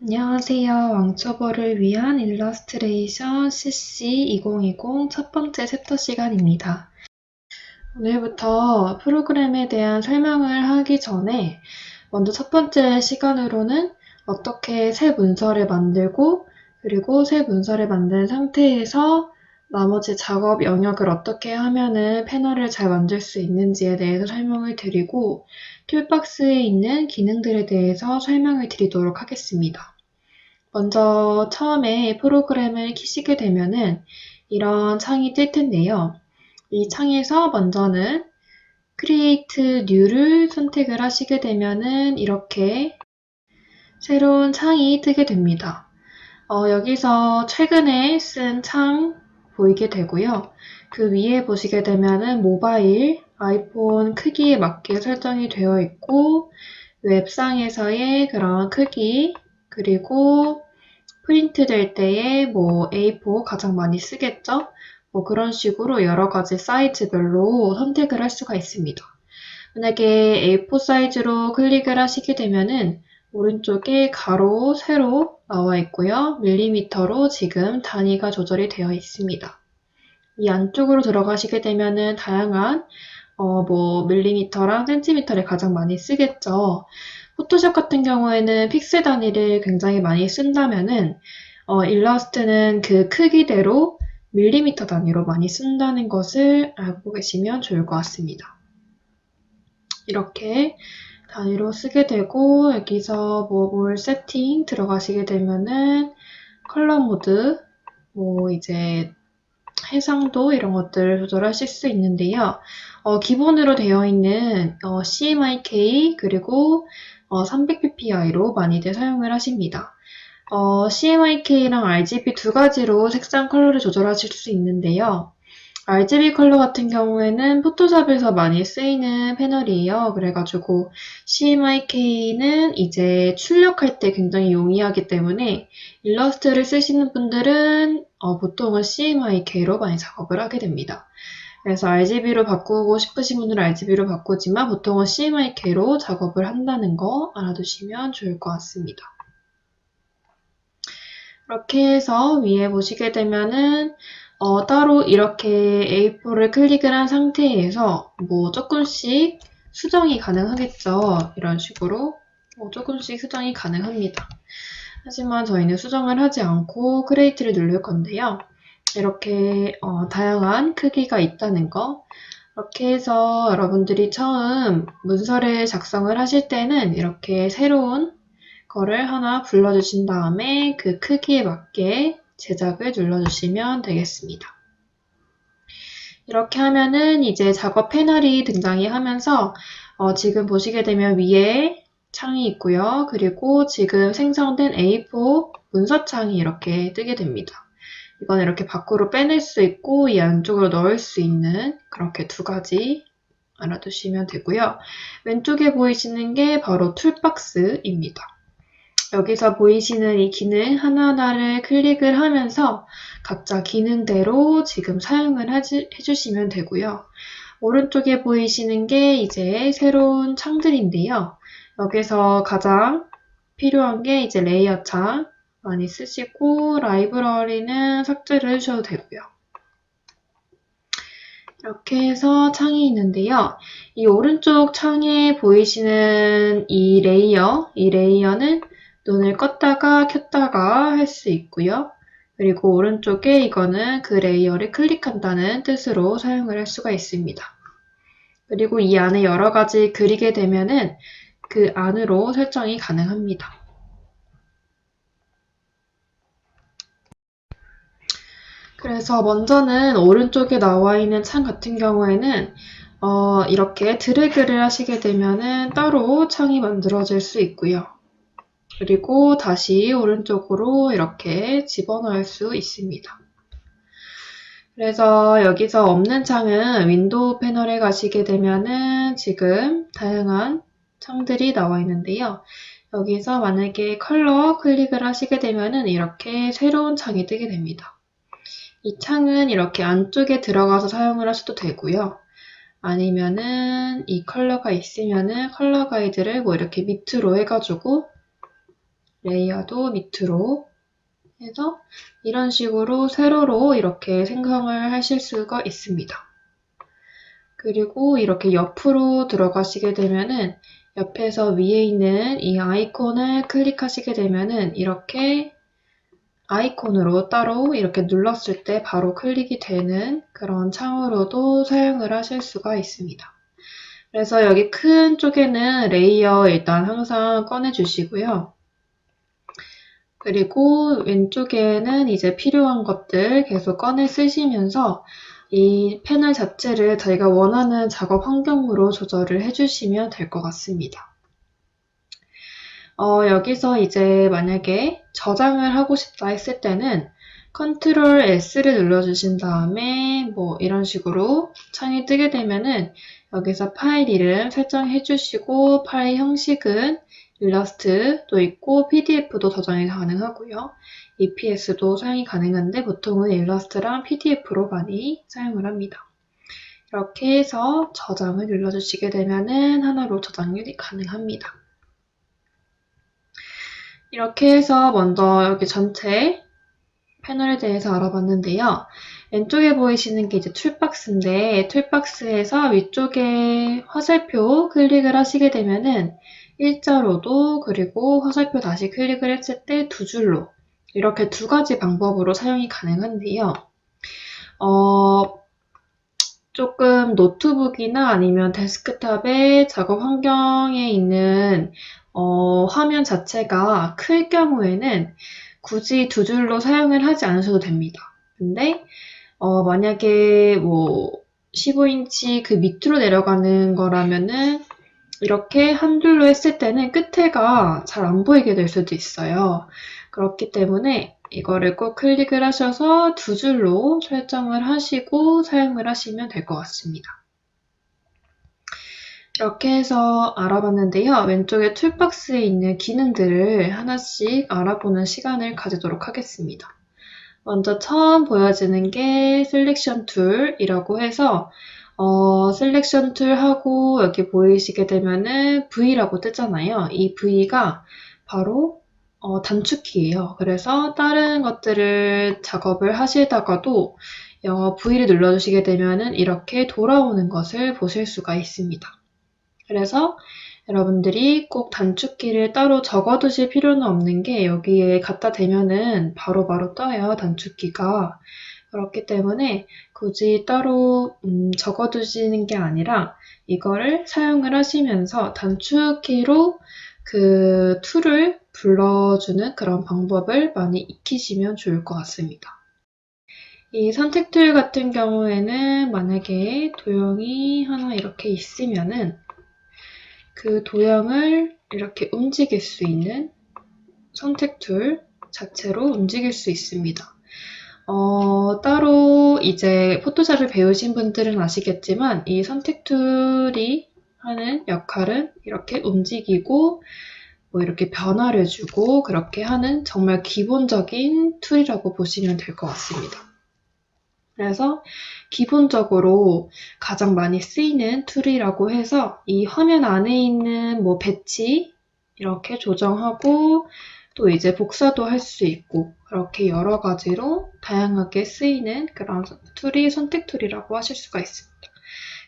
안녕하세요. 왕초보를 위한 일러스트레이션 CC 2020 첫 번째 챕터 시간입니다. 오늘부터 프로그램에 대한 설명을 하기 전에 먼저 첫 번째 시간으로는 어떻게 새 문서를 만들고 그리고 새 문서를 만든 상태에서 나머지 작업 영역을 어떻게 하면은 패널을 잘 만들 수 있는지에 대해서 설명을 드리고 툴박스에 있는 기능들에 대해서 설명을 드리도록 하겠습니다. 먼저 처음에 프로그램을 키시게 되면은 이런 창이 뜰 텐데요. 이 창에서 먼저는 Create New를 선택을 하시게 되면은 이렇게 새로운 창이 뜨게 됩니다. 여기서 최근에 쓴 창 보이게 되고요. 그 위에 보시게 되면은 모바일, 아이폰 크기에 맞게 설정이 되어 있고 웹상에서의 그런 크기 그리고 프린트 될 때에 A4 가장 많이 쓰겠죠? 그런 식으로 여러 가지 사이즈별로 선택을 할 수가 있습니다. 만약에 A4 사이즈로 클릭을 하시게 되면은 오른쪽에 가로, 세로 나와 있고요. 밀리미터로 지금 단위가 조절이 되어 있습니다. 이 안쪽으로 들어가시게 되면은 다양한 밀리미터랑 센티미터를 가장 많이 쓰겠죠. 포토샵 같은 경우에는 픽셀 단위를 굉장히 많이 쓴다면은 일러스트는 그 크기대로 밀리미터 단위로 많이 쓴다는 것을 알고 계시면 좋을 것 같습니다. 이렇게 단위로 쓰게 되고 여기서 뭘 세팅 들어가시게 되면은 컬러 모드 이제 해상도 이런 것들을 조절하실 수 있는데요. 기본으로 되어 있는 CMYK 그리고 300ppi로 많이들 사용을 하십니다. CMYK랑 RGB 두 가지로 색상 컬러를 조절하실 수 있는데요. RGB 컬러 같은 경우에는 포토샵에서 많이 쓰이는 패널이에요. 그래가지고 CMYK는 이제 출력할 때 굉장히 용이하기 때문에 일러스트를 쓰시는 분들은 보통은 CMYK로 많이 작업을 하게 됩니다. 그래서 RGB로 바꾸고 싶으신 분들은 RGB로 바꾸지만 보통은 CMYK로 작업을 한다는 거 알아두시면 좋을 것 같습니다. 이렇게 해서 위에 보시게 되면은 따로 이렇게 A4를 클릭을 한 상태에서 조금씩 수정이 가능하겠죠. 이런 식으로 조금씩 수정이 가능합니다. 하지만 저희는 수정을 하지 않고 크리에이트를 누를 건데요. 이렇게 다양한 크기가 있다는 거. 이렇게 해서 여러분들이 처음 문서를 작성을 하실 때는 이렇게 새로운 거를 하나 불러주신 다음에 그 크기에 맞게 제작을 눌러주시면 되겠습니다. 이렇게 하면은 이제 작업 패널이 등장이 하면서 지금 보시게 되면 위에 창이 있고요. 그리고 지금 생성된 A4 문서창이 이렇게 뜨게 됩니다. 이건 이렇게 밖으로 빼낼 수 있고 이 안쪽으로 넣을 수 있는 그렇게 두 가지 알아두시면 되고요. 왼쪽에 보이시는 게 바로 툴박스입니다. 여기서 보이시는 이 기능 하나하나를 클릭을 하면서 각자 기능대로 지금 사용을 해주시면 되고요. 오른쪽에 보이시는 게 이제 새로운 창들인데요. 여기서 가장 필요한 게 이제 레이어 창 많이 쓰시고 라이브러리는 삭제를 해주셔도 되고요. 이렇게 해서 창이 있는데요. 이 오른쪽 창에 보이시는 이 레이어는 눈을 껐다가 켰다가 할 수 있고요. 그리고 오른쪽에 이거는 그 레이어를 클릭한다는 뜻으로 사용을 할 수가 있습니다. 그리고 이 안에 여러 가지 그리게 되면은 그 안으로 설정이 가능합니다. 그래서 먼저는 오른쪽에 나와 있는 창 같은 경우에는 이렇게 드래그를 하시게 되면은 따로 창이 만들어질 수 있고요. 그리고 다시 오른쪽으로 이렇게 집어넣을 수 있습니다. 그래서 여기서 없는 창은 윈도우 패널에 가시게 되면은 지금 다양한 창들이 나와 있는데요. 여기서 만약에 컬러 클릭을 하시게 되면은 이렇게 새로운 창이 뜨게 됩니다. 이 창은 이렇게 안쪽에 들어가서 사용을 하셔도 되고요. 아니면은 이 컬러가 있으면은 컬러 가이드를 이렇게 밑으로 해가지고 레이어도 밑으로 해서 이런 식으로 세로로 이렇게 생성을 하실 수가 있습니다. 그리고 이렇게 옆으로 들어가시게 되면은 옆에서 위에 있는 이 아이콘을 클릭하시게 되면은 이렇게 아이콘으로 따로 이렇게 눌렀을 때 바로 클릭이 되는 그런 창으로도 사용을 하실 수가 있습니다. 그래서 여기 큰 쪽에는 레이어 일단 항상 꺼내주시고요. 그리고 왼쪽에는 이제 필요한 것들 계속 꺼내 쓰시면서 이 패널 자체를 저희가 원하는 작업 환경으로 조절을 해주시면 될 것 같습니다. 여기서 이제 만약에 저장을 하고 싶다 했을 때는 컨트롤 S를 눌러주신 다음에 뭐 이런 식으로 창이 뜨게 되면은 여기서 파일 이름 설정해 주시고 파일 형식은 일러스트도 있고 PDF도 저장이 가능하고요. EPS도 사용이 가능한데 보통은 일러스트랑 PDF로 많이 사용을 합니다. 이렇게 해서 저장을 눌러주시게 되면은 하나로 저장이 가능합니다. 이렇게 해서 먼저 여기 전체 패널에 대해서 알아봤는데요. 왼쪽에 보이시는 게 이제 툴박스인데 툴박스에서 위쪽에 화살표 클릭을 하시게 되면은 일자로도 그리고 화살표 다시 클릭을 했을 때 두 줄로 이렇게 두 가지 방법으로 사용이 가능한데요. 조금 노트북이나 아니면 데스크탑의 작업 환경에 있는 화면 자체가 클 경우에는 굳이 두 줄로 사용을 하지 않으셔도 됩니다. 근데 만약에 뭐 15인치 그 밑으로 내려가는 거라면은 이렇게 한 줄로 했을 때는 끝에가 잘 안 보이게 될 수도 있어요. 그렇기 때문에 이거를 꼭 클릭을 하셔서 두 줄로 설정을 하시고 사용을 하시면 될 것 같습니다. 이렇게 해서 알아봤는데요. 왼쪽에 툴박스에 있는 기능들을 하나씩 알아보는 시간을 가지도록 하겠습니다. 먼저 처음 보여지는 게 셀렉션 툴이라고 해서 셀렉션 툴하고 여기 보이시게 되면은 V라고 뜨잖아요. 이 V가 바로 단축키예요. 그래서 다른 것들을 작업을 하시다가도 V를 눌러주시게 되면은 이렇게 돌아오는 것을 보실 수가 있습니다. 그래서 여러분들이 꼭 단축키를 따로 적어두실 필요는 없는 게 여기에 갖다 대면은 바로바로 떠요, 단축키가. 그렇기 때문에 굳이 따로 적어두시는 게 아니라 이거를 사용을 하시면서 단축키로 그 툴을 불러주는 그런 방법을 많이 익히시면 좋을 것 같습니다. 이 선택 툴 같은 경우에는 만약에 도형이 하나 이렇게 있으면은 그 도형을 이렇게 움직일 수 있는 선택 툴 자체로 움직일 수 있습니다. 따로 이제 포토샵을 배우신 분들은 아시겠지만 이 선택 툴이 하는 역할은 이렇게 움직이고 뭐 이렇게 변화를 주고 그렇게 하는 정말 기본적인 툴이라고 보시면 될 것 같습니다. 그래서 기본적으로 가장 많이 쓰이는 툴이라고 해서 이 화면 안에 있는 뭐 배치 이렇게 조정하고 또 이제 복사도 할 수 있고 그렇게 여러 가지로 다양하게 쓰이는 그런 툴이 선택 툴이라고 하실 수가 있습니다.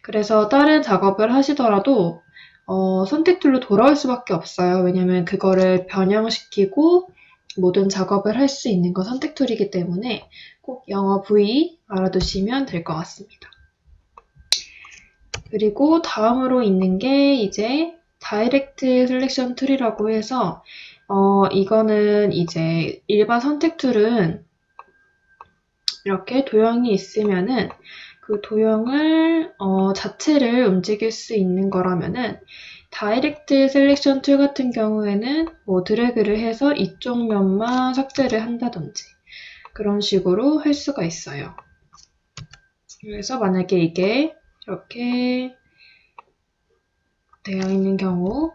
그래서 다른 작업을 하시더라도 선택 툴로 돌아올 수밖에 없어요. 왜냐면 그거를 변형시키고 모든 작업을 할 수 있는 건 선택 툴이기 때문에 꼭 영어 V 알아두시면 될 것 같습니다. 그리고 다음으로 있는 게 이제 다이렉트 셀렉션 툴이라고 해서 이거는 이제 일반 선택 툴은 이렇게 도형이 있으면은 그 도형을 자체를 움직일 수 있는 거라면은 다이렉트 셀렉션 툴 같은 경우에는 뭐 드래그를 해서 이쪽 면만 삭제를 한다든지 그런 식으로 할 수가 있어요. 그래서 만약에 이게 이렇게 되어 있는 경우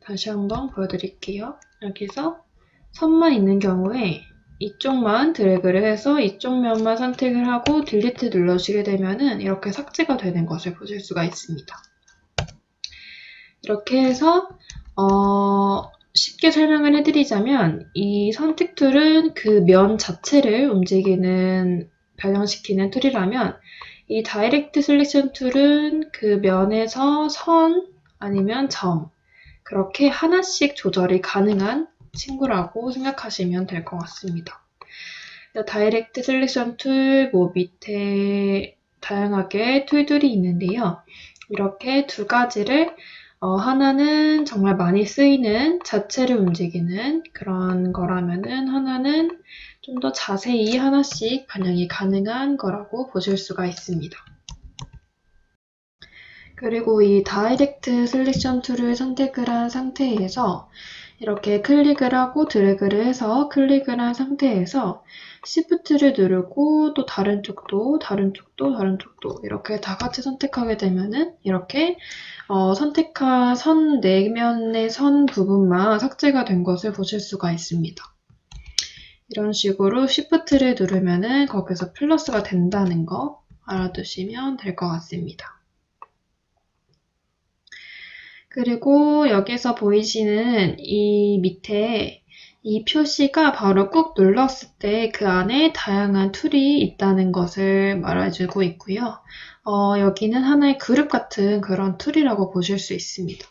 다시 한번 보여드릴게요. 여기서 선만 있는 경우에 이쪽만 드래그를 해서 이쪽 면만 선택을 하고 딜리트 눌러주시게 되면은 이렇게 삭제가 되는 것을 보실 수가 있습니다. 이렇게 해서 쉽게 설명을 해드리자면 이 선택 툴은 그 면 자체를 움직이는, 변형시키는 툴이라면 이 다이렉트 셀렉션 툴은 그 면에서 선 아니면 점, 그렇게 하나씩 조절이 가능한 친구라고 생각하시면 될 것 같습니다. 다이렉트 셀렉션 툴, 밑에 다양하게 툴들이 있는데요. 이렇게 두 가지를 하나는 정말 많이 쓰이는 자체를 움직이는 그런 거라면은 하나는 좀 더 자세히 하나씩 반영이 가능한 거라고 보실 수가 있습니다. 그리고 이 다이렉트 셀렉션 툴을 선택을 한 상태에서 이렇게 클릭을 하고 드래그를 해서 클릭을 한 상태에서 Shift를 누르고 또 다른 쪽도 이렇게 다 같이 선택하게 되면은 이렇게 선택한 선 내면의 선 부분만 삭제가 된 것을 보실 수가 있습니다. 이런 식으로 Shift를 누르면은 거기서 플러스가 된다는 거 알아두시면 될 것 같습니다. 그리고 여기서 보이시는 이 밑에 이 표시가 바로 꾹 눌렀을 때 그 안에 다양한 툴이 있다는 것을 말해주고 있고요. 여기는 하나의 그룹 같은 그런 툴이라고 보실 수 있습니다.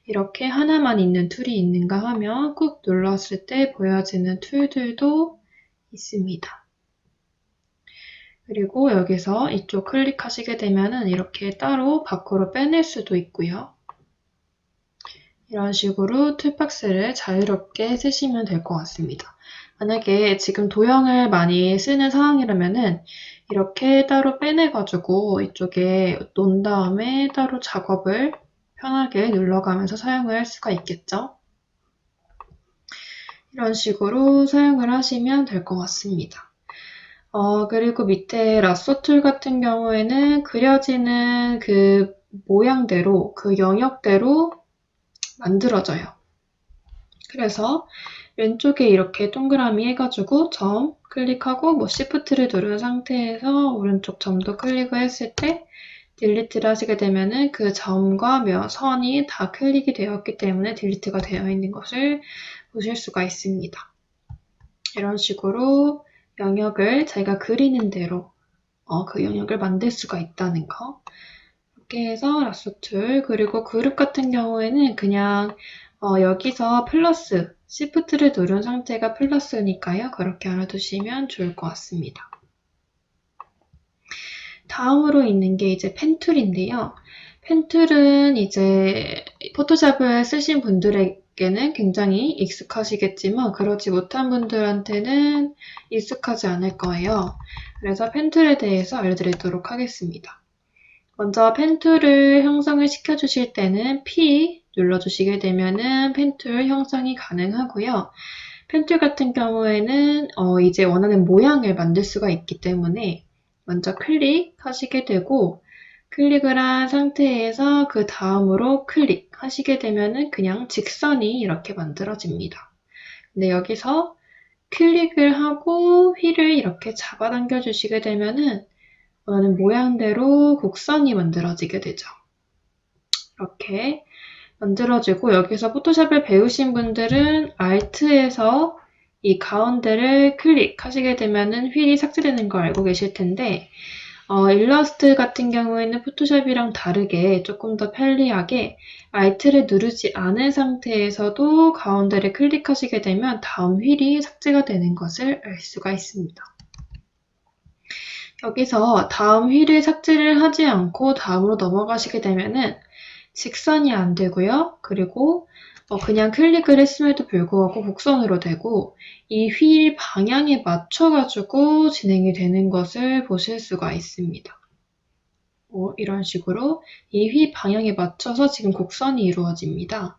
이렇게 하나만 있는 툴이 있는가 하면 꾹 눌렀을 때 보여지는 툴들도 있습니다. 그리고 여기서 이쪽 클릭하시게 되면은 이렇게 따로 밖으로 빼낼 수도 있고요. 이런 식으로 툴박스를 자유롭게 쓰시면 될 것 같습니다. 만약에 지금 도형을 많이 쓰는 상황이라면은 이렇게 따로 빼내가지고 이쪽에 놓은 다음에 따로 작업을 편하게 눌러가면서 사용을 할 수가 있겠죠. 이런 식으로 사용을 하시면 될 것 같습니다. 그리고 밑에 라sso 툴 같은 경우에는 그려지는 그 모양대로, 그 영역대로 만들어져요. 그래서 왼쪽에 이렇게 동그라미 해가지고 점 클릭하고 Shift를 누른 상태에서 오른쪽 점도 클릭을 했을 때 딜리트를 하시게 되면은 그 점과 선이 다 클릭이 되었기 때문에 딜리트가 되어 있는 것을 보실 수가 있습니다. 이런 식으로 영역을 제가 그리는 대로 그 영역을 만들 수가 있다는 거. 이렇게 해서 라sso 툴, 그리고 그룹 같은 경우에는 그냥 여기서 플러스, Shift를 누른 상태가 플러스니까요. 그렇게 알아두시면 좋을 것 같습니다. 다음으로 있는 게 이제 펜 툴인데요. 펜 툴은 이제 포토샵을 쓰신 분들에게는 굉장히 익숙하시겠지만 그렇지 못한 분들한테는 익숙하지 않을 거예요. 그래서 펜 툴에 대해서 알려드리도록 하겠습니다. 먼저 펜 툴을 형성을 시켜주실 때는 P 눌러주시게 되면은 펜 툴 형성이 가능하고요. 펜 툴 같은 경우에는 이제 원하는 모양을 만들 수가 있기 때문에 먼저 클릭하시게 되고 클릭을 한 상태에서 그 다음으로 클릭하시게 되면은 그냥 직선이 이렇게 만들어집니다. 근데 여기서 클릭을 하고 휠을 이렇게 잡아당겨 주시게 되면은 원하는 모양대로 곡선이 만들어지게 되죠. 이렇게 만들어지고 여기서 포토샵을 배우신 분들은 Alt에서 이 가운데를 클릭하시게 되면은 휠이 삭제되는 거 알고 계실 텐데 일러스트 같은 경우에는 포토샵이랑 다르게 조금 더 편리하게 Alt를 누르지 않은 상태에서도 가운데를 클릭하시게 되면 다음 휠이 삭제가 되는 것을 알 수가 있습니다. 여기서 다음 휠을 삭제를 하지 않고 다음으로 넘어가시게 되면은 직선이 안 되고요. 그리고 그냥 클릭을 했음에도 불구하고 곡선으로 되고 이 휠 방향에 맞춰가지고 진행이 되는 것을 보실 수가 있습니다. 이런 식으로 이 휠 방향에 맞춰서 지금 곡선이 이루어집니다.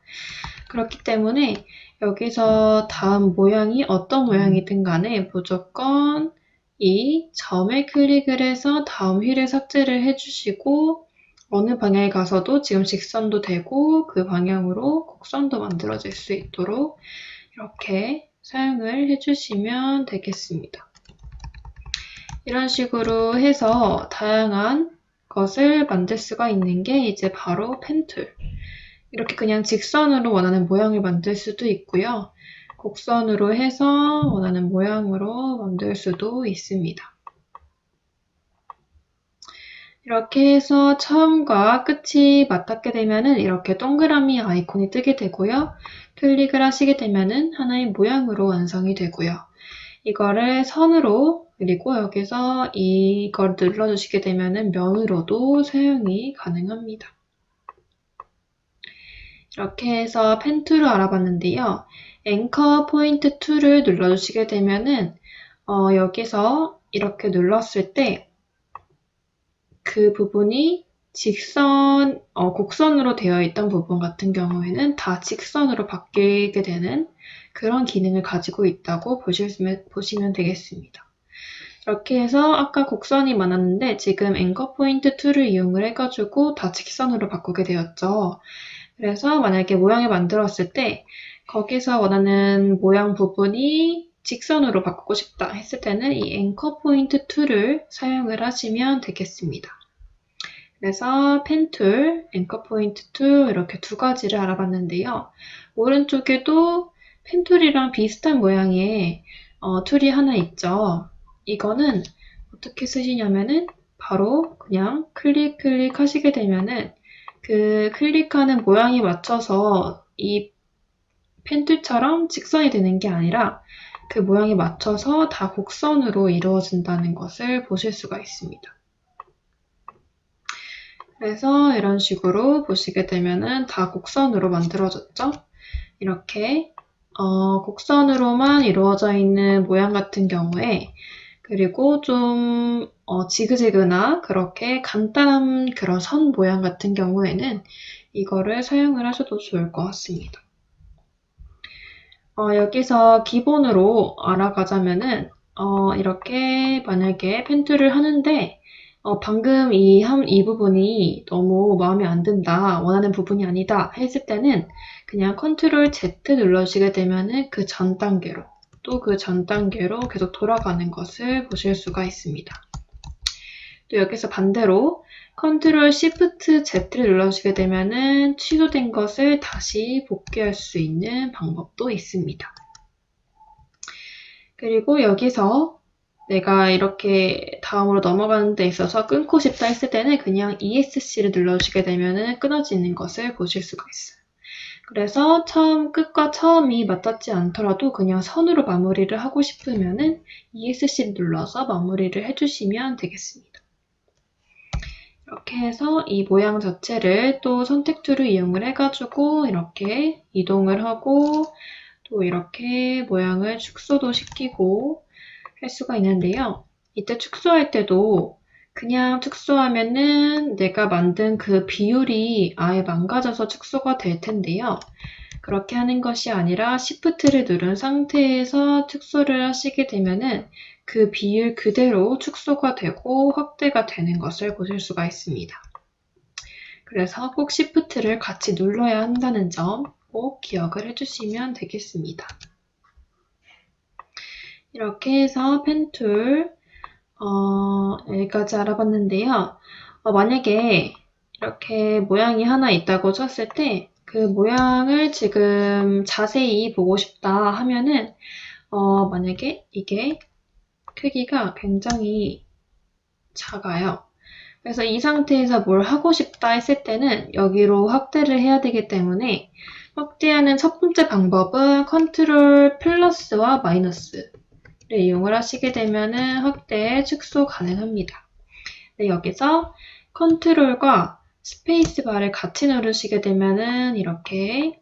그렇기 때문에 여기서 다음 모양이 어떤 모양이든 간에 무조건 이 점을 클릭을 해서 다음 휠을 삭제를 해주시고 어느 방향에 가서도 지금 직선도 되고 그 방향으로 곡선도 만들어질 수 있도록 이렇게 사용을 해주시면 되겠습니다. 이런 식으로 해서 다양한 것을 만들 수가 있는 게 이제 바로 펜 툴. 이렇게 그냥 직선으로 원하는 모양을 만들 수도 있고요. 곡선으로 해서 원하는 모양으로 만들 수도 있습니다. 이렇게 해서 처음과 끝이 맞닿게 되면은 이렇게 동그라미 아이콘이 뜨게 되고요. 클릭을 하시게 되면은 하나의 모양으로 완성이 되고요. 이거를 선으로 그리고 여기서 이걸 눌러주시게 되면은 면으로도 사용이 가능합니다. 이렇게 해서 펜 툴을 알아봤는데요. 앵커 포인트 툴을 눌러주시게 되면은 여기서 이렇게 눌렀을 때 그 부분이 곡선으로 되어 있던 부분 같은 경우에는 다 직선으로 바뀌게 되는 그런 기능을 가지고 있다고 보시면 되겠습니다. 이렇게 해서 아까 곡선이 많았는데 지금 앵커 포인트 툴을 이용을 해가지고 다 직선으로 바꾸게 되었죠. 그래서 만약에 모양을 만들었을 때 거기서 원하는 모양 부분이 직선으로 바꾸고 싶다 했을 때는 이 앵커 포인트 툴을 사용을 하시면 되겠습니다. 그래서 펜 툴, 앵커 포인트 툴 이렇게 두 가지를 알아봤는데요. 오른쪽에도 펜 툴이랑 비슷한 모양의 툴이 하나 있죠. 이거는 어떻게 쓰시냐면은 바로 그냥 클릭 하시게 되면은 그 클릭하는 모양에 맞춰서 이 펜툴처럼 직선이 되는 게 아니라 그 모양에 맞춰서 다 곡선으로 이루어진다는 것을 보실 수가 있습니다. 그래서 이런 식으로 보시게 되면은 다 곡선으로 만들어졌죠? 이렇게 곡선으로만 이루어져 있는 모양 같은 경우에 그리고 좀 지그재그나 그렇게 간단한 그런 선 모양 같은 경우에는 이거를 사용을 하셔도 좋을 것 같습니다. 여기서 기본으로 알아가자면은 이렇게 만약에 펜툴을 하는데 방금 이 부분이 너무 마음에 안 든다, 원하는 부분이 아니다 했을 때는 그냥 컨트롤 Z 눌러주시게 되면은 그 전 단계로 또 그 전 단계로 계속 돌아가는 것을 보실 수가 있습니다. 또 여기서 반대로 컨트롤 Shift Z를 눌러주시게 되면은 취소된 것을 다시 복귀할 수 있는 방법도 있습니다. 그리고 여기서 내가 이렇게 다음으로 넘어가는 데 있어서 끊고 싶다 했을 때는 그냥 ESC를 눌러주시게 되면 끊어지는 것을 보실 수가 있어요. 그래서 끝과 처음이 맞닿지 않더라도 그냥 선으로 마무리를 하고 싶으면은 ESC를 눌러서 마무리를 해주시면 되겠습니다. 이렇게 해서 이 모양 자체를 또 선택 툴을 이용을 해가지고 이렇게 이동을 하고 또 이렇게 모양을 축소도 시키고 할 수가 있는데요. 이때 축소할 때도 그냥 축소하면은 내가 만든 그 비율이 아예 망가져서 축소가 될 텐데요. 그렇게 하는 것이 아니라 Shift를 누른 상태에서 축소를 하시게 되면은 그 비율 그대로 축소가 되고 확대가 되는 것을 보실 수가 있습니다. 그래서 꼭 Shift를 같이 눌러야 한다는 점 꼭 기억을 해주시면 되겠습니다. 이렇게 해서 펜툴 여기까지 알아봤는데요. 만약에 이렇게 모양이 하나 있다고 쳤을 때 그 모양을 지금 자세히 보고 싶다 하면은 만약에 이게 크기가 굉장히 작아요. 그래서 이 상태에서 뭘 하고 싶다 했을 때는 여기로 확대를 해야 되기 때문에 확대하는 첫 번째 방법은 컨트롤 플러스와 마이너스를 이용을 하시게 되면은 확대, 축소 가능합니다. 네, 여기서 컨트롤과 스페이스 바를 같이 누르시게 되면은 이렇게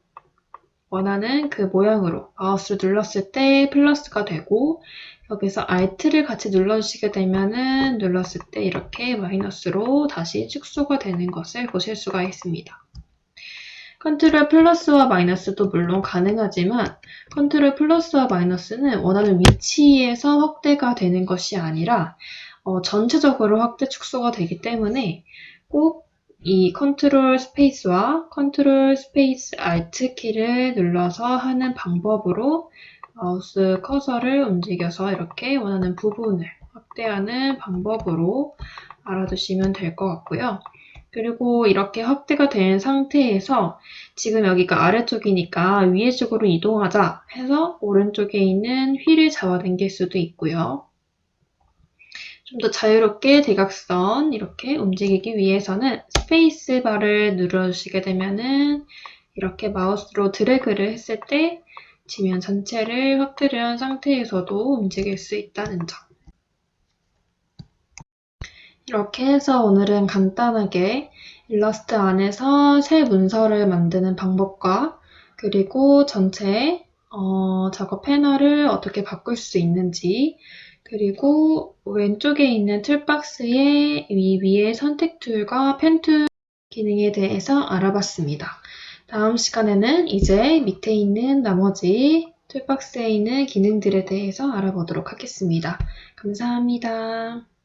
원하는 그 모양으로 마우스를 눌렀을 때 플러스가 되고 여기서 Alt를 같이 눌러주시게 되면은 눌렀을 때 이렇게 마이너스로 다시 축소가 되는 것을 보실 수가 있습니다. 컨트롤 플러스와 마이너스도 물론 가능하지만 컨트롤 플러스와 마이너스는 원하는 위치에서 확대가 되는 것이 아니라 전체적으로 확대 축소가 되기 때문에 꼭 이 컨트롤 스페이스와 컨트롤 스페이스 Alt 키를 눌러서 하는 방법으로 마우스 커서를 움직여서 이렇게 원하는 부분을 확대하는 방법으로 알아두시면 될 것 같고요. 그리고 이렇게 확대가 된 상태에서 지금 여기가 아래쪽이니까 위에 쪽으로 이동하자 해서 오른쪽에 있는 휠을 잡아당길 수도 있고요. 좀 더 자유롭게 대각선 이렇게 움직이기 위해서는 스페이스 바를 눌러주시게 되면은 이렇게 마우스로 드래그를 했을 때 지면 전체를 확대를 한 상태에서도 움직일 수 있다는 점. 이렇게 해서 오늘은 간단하게 일러스트 안에서 새 문서를 만드는 방법과 그리고 전체 작업 패널을 어떻게 바꿀 수 있는지 그리고 왼쪽에 있는 툴박스의 위에 선택 툴과 펜 툴 기능에 대해서 알아봤습니다. 다음 시간에는 이제 밑에 있는 나머지 툴박스에 있는 기능들에 대해서 알아보도록 하겠습니다. 감사합니다.